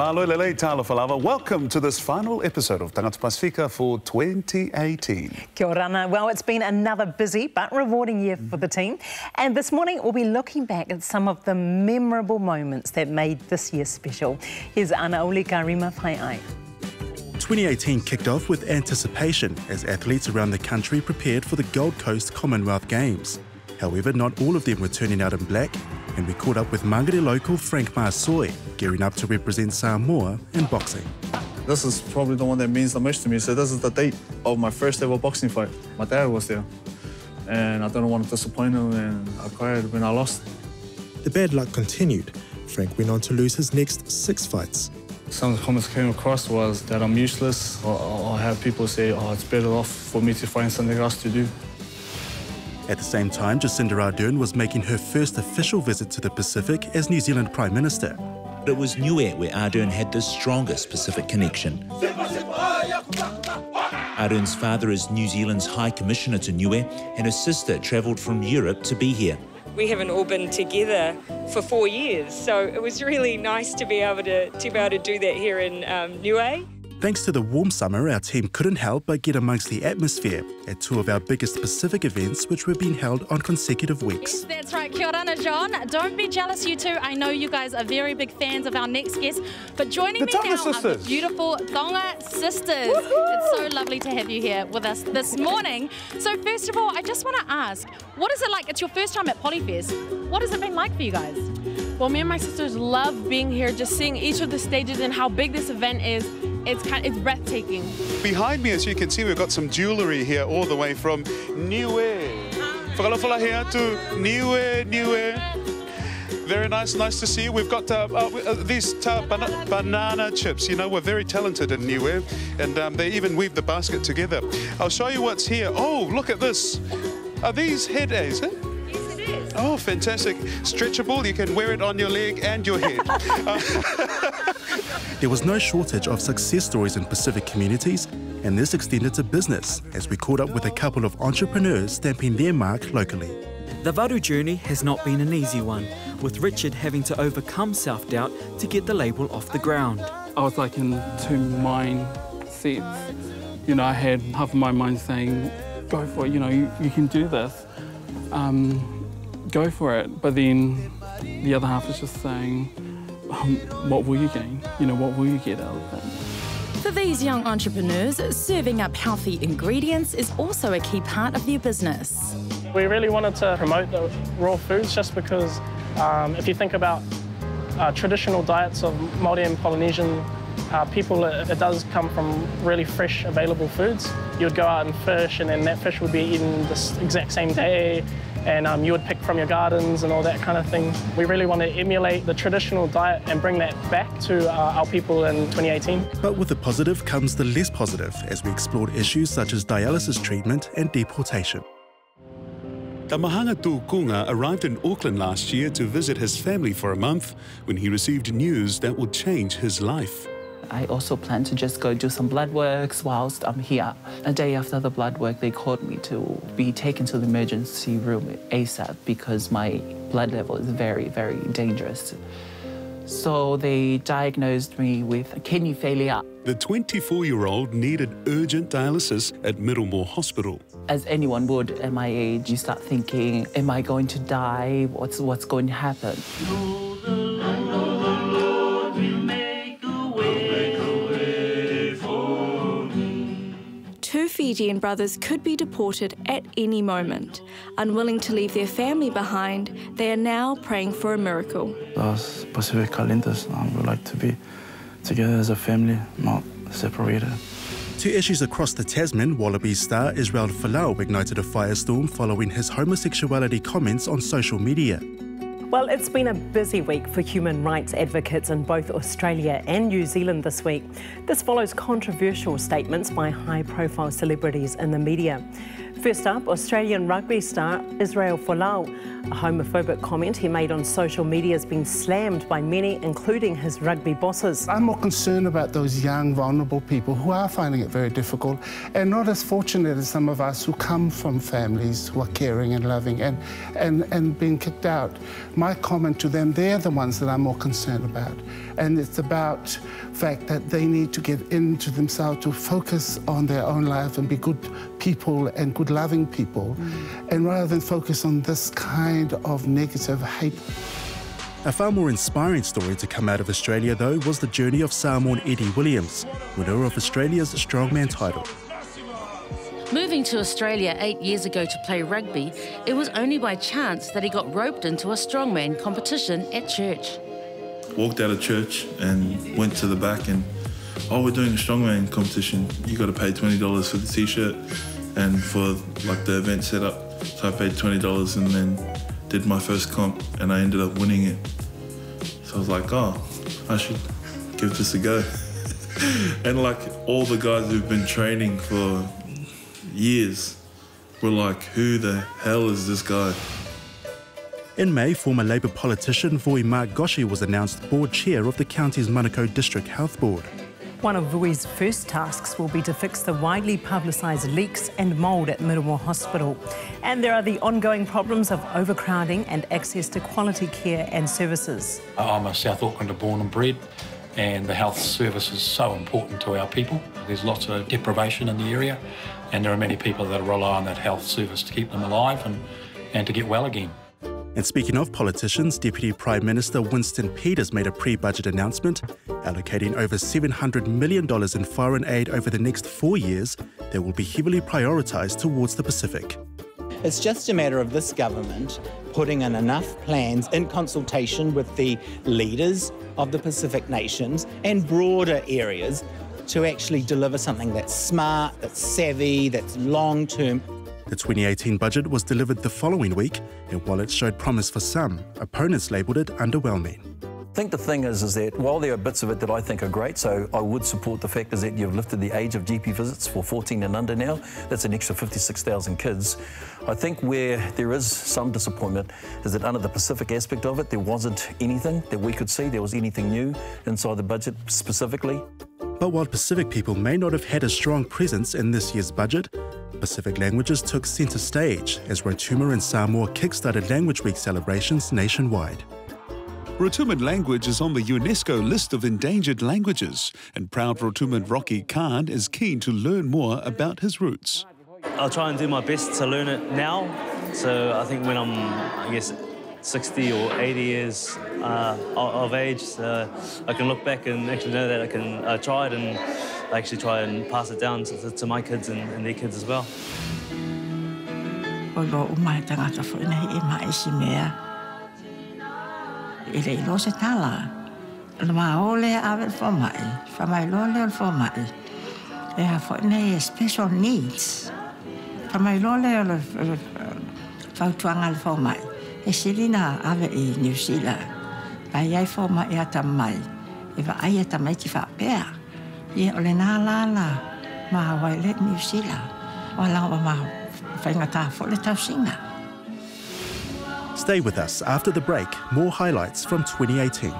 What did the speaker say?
Malo lele talo falawa. Welcome to this final episode of Tangata Pasifika for 2018. Kia ora ana. Well, it's been another busy but rewarding year for the team. And this morning we'll be looking back at some of the memorable moments that made this year special. Here's Ana Olika Rima Whaiai. 2018 kicked off with anticipation as athletes around the country prepared for the Gold Coast Commonwealth Games. However, not all of them were turning out in black, and we caught up with Mangere local Frank Maasoi, gearing up to represent Samoa in boxing. This is probably the one that means the most to me. So this is the date of my first ever boxing fight. My dad was there, and I didn't want to disappoint him, and I cried when I lost. The bad luck continued. Frank went on to lose his next 6 fights. Some of the comments came across was that I'm useless, or I have people say, oh, it's better off for me to find something else to do. At the same time, Jacinda Ardern was making her first official visit to the Pacific as New Zealand Prime Minister. It was Niue where Ardern had the strongest Pacific connection. Ardern's father is New Zealand's High Commissioner to Niue, and her sister travelled from Europe to be here. We haven't all been together for 4 years, so it was really nice to be able to do that here in Niue. Thanks to the warm summer, our team couldn't help but get amongst the atmosphere at 2 of our biggest Pacific events, which were being held on consecutive weeks. Yes, that's right. Kia ora, John. Don't be jealous, you two. I know you guys are very big fans of our next guest, but joining me now are the beautiful Tonga sisters. It's so lovely to have you here with us this morning. So first of all, I just want to ask, what is it like? It's your first time at Polyfest. What has it been like for you guys? Well, me and my sisters love being here, just seeing each of the stages and how big this event is. It's breathtaking. Behind me, as you can see, we've got some jewellery here all the way from Niue. Whakalawhala here to Niue. Very nice to see you. We've got these banana chips. You know, we're very talented in Niue, and they even weave the basket together. I'll show you what's here. Oh, look at this. Are these head aids, eh? Oh, fantastic. Stretchable, you can wear it on your leg and your head. There was no shortage of success stories in Pacific communities, and this extended to business as we caught up with a couple of entrepreneurs stamping their mark locally. The Varu journey has not been an easy one, with Richard having to overcome self-doubt to get the label off the ground. I was like in 2 mindsets. You know, I had half of my mind saying, go for it, you know, you can do this. Go for it. But then the other half is just saying, what will you gain? You know, what will you get out of it? For these young entrepreneurs, serving up healthy ingredients is also a key part of their business. We really wanted to promote the raw foods just because if you think about traditional diets of Māori and Polynesian people, it does come from really fresh, available foods. You would go out and fish, and then that fish would be eaten this exact same day, and you would pick from your gardens and all that kind of thing. We really want to emulate the traditional diet and bring that back to our people in 2018. But with the positive comes the less positive as we explored issues such as dialysis treatment and deportation. Tamahanga Tukunga arrived in Auckland last year to visit his family for a month when he received news that would change his life. I also plan to just go do some blood works whilst I'm here. A day after the blood work, they called me to be taken to the emergency room ASAP because my blood level is very, very dangerous. So they diagnosed me with kidney failure. The 24-year-old needed urgent dialysis at Middlemore Hospital. As anyone would at my age, you start thinking, am I going to die? What's going to happen? Two Fijian brothers could be deported at any moment. Unwilling to leave their family behind, they are now praying for a miracle. Us Pacific Islanders would like to be together as a family, not separated. 2 issues across the Tasman, Wallaby star Israel Folau ignited a firestorm following his homosexuality comments on social media. Well, it's been a busy week for human rights advocates in both Australia and New Zealand this week. This follows controversial statements by high-profile celebrities in the media. First up, Australian rugby star Israel Folau. A homophobic comment he made on social media has been slammed by many, including his rugby bosses. I'm more concerned about those young, vulnerable people who are finding it very difficult and not as fortunate as some of us who come from families who are caring and loving and being kicked out. my comment to them, they're the ones that I'm more concerned about. And it's about the fact that they need to get into themselves to focus on their own life and be good people and good loving people, and rather than focus on this kind of negative hate. A far more inspiring story to come out of Australia, though, was the journey of Samoan Eddie Williams, winner of Australia's Strongman title. Moving to Australia 8 years ago to play rugby, it was only by chance that he got roped into a strongman competition at church. Walked out of church and went to the back and, oh, we're doing a strongman competition. You got to pay $20 for the t-shirt and for like the event setup. So I paid $20 and then did my first comp and I ended up winning it. So I was like, oh, I should give this a go. And like all the guys who've been training for years were like, who the hell is this guy? In May, former Labour politician Vui Mark Goshi was announced board chair of the county's Manukau District Health Board. One of Vui's first tasks will be to fix the widely publicised leaks and mould at Miramoa Hospital. And there are the ongoing problems of overcrowding and access to quality care and services. I'm a South Aucklander born and bred, and the health service is so important to our people. There's lots of deprivation in the area, and there are many people that rely on that health service to keep them alive and to get well again. And speaking of politicians, Deputy Prime Minister Winston Peters made a pre-budget announcement allocating over $700 million in foreign aid over the next 4 years that will be heavily prioritised towards the Pacific. It's just a matter of this government putting in enough plans in consultation with the leaders of the Pacific nations and broader areas to actually deliver something that's smart, that's savvy, that's long-term. The 2018 budget was delivered the following week, and while it showed promise for some, opponents labelled it underwhelming. I think the thing is that while there are bits of it that I think are great, so I would support the fact is that you've lifted the age of GP visits for 14 and under now. That's an extra 56,000 kids. I think where there is some disappointment is that under the Pacific aspect of it, there wasn't anything that we could see, there was anything new inside the budget specifically. But while Pacific people may not have had a strong presence in this year's budget, Pacific languages took centre stage as Rotuma and Samoa kick-started Language Week celebrations nationwide. Rotuman language is on the UNESCO list of endangered languages, and proud Rotuman Rocky Khan is keen to learn more about his roots. I'll try and do my best to learn it now, so I think when I'm, 60 or 80 years of age, I can look back and actually know that I tried and actually try and pass it down to my kids and their kids as well. Special needs. Selina ave I New Zealand. Ai forma e ata mai. E va ai ata mai ti fa pea. Ie ole na la ma Hawaii le New Zealand. Wala ma whainga tā fole tau singa. Stay with us after the break. More highlights from 2018.